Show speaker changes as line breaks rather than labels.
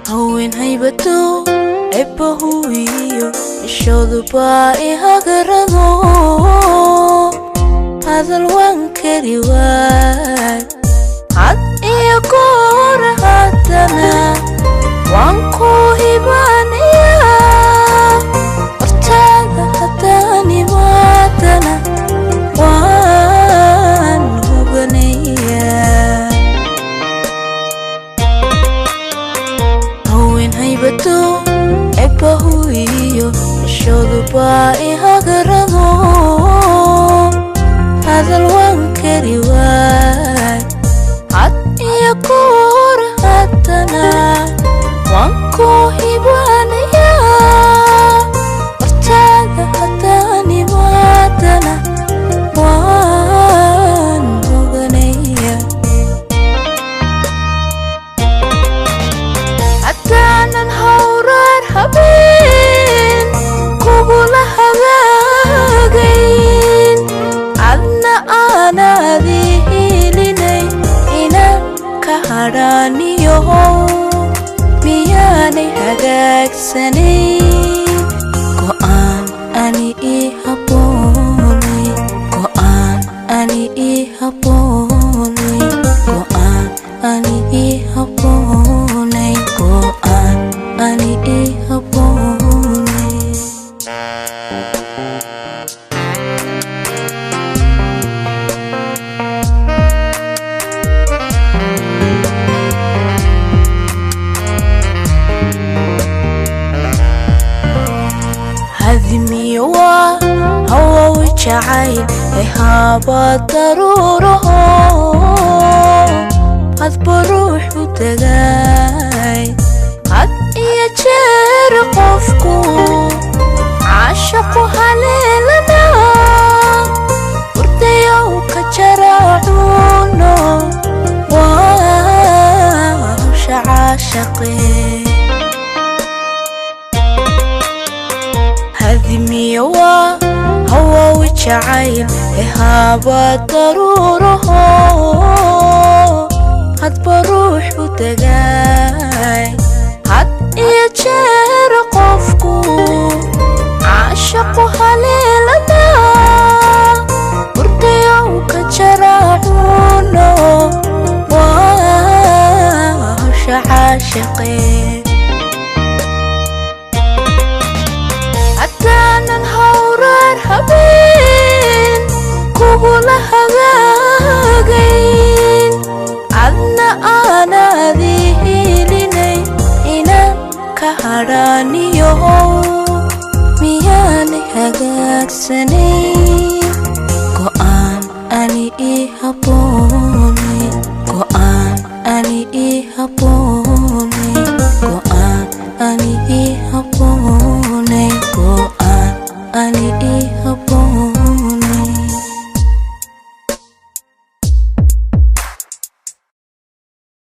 haween haybado eba huwiyo ishooduba ihagarado hadal waan kari waay had iyo goor haddana waan ku hibaanayaa hortaada haddaan imaadana waan hubanayaa haween haybado eba huwiyo ishooduba ihagarado hadal waan kari waay had iyo goor haddana waan ku hibaanayaa hortaada haddaan imaadana waan hoganayaa haddaanan hawraar habeen kugula hagaagayn adna aanaadi hilinay inaan ka hadhaaniyohow miyaanay hagaagsanayn go'aan ani ii habboonay go'aan ani ii habboonay go'aan ani ii habboonay go'aan ani ii habboonay hadimiyo waa hawowi jacayl haaba daruuraho hadba ruuxu dagaay had iyo jeer qofku caashaqu haleelana hurdayow ka jaraacuno waa hawsha caashaqee hadimiyo waa hawowi jacayl haaba daruuraho hadba ruuxu dagaay had iyo jeer qofku caashaqu haleelana hurdayow ka jaraacuno waa hawsha caashaqee haddaanan hawraar habeen kugula hagaagayn adna aanaadi hilinay inaan ka hadhaaniyohow miyaanay hagaagsanayn go'aan ani ii habboonay go'aan ani ii habboonay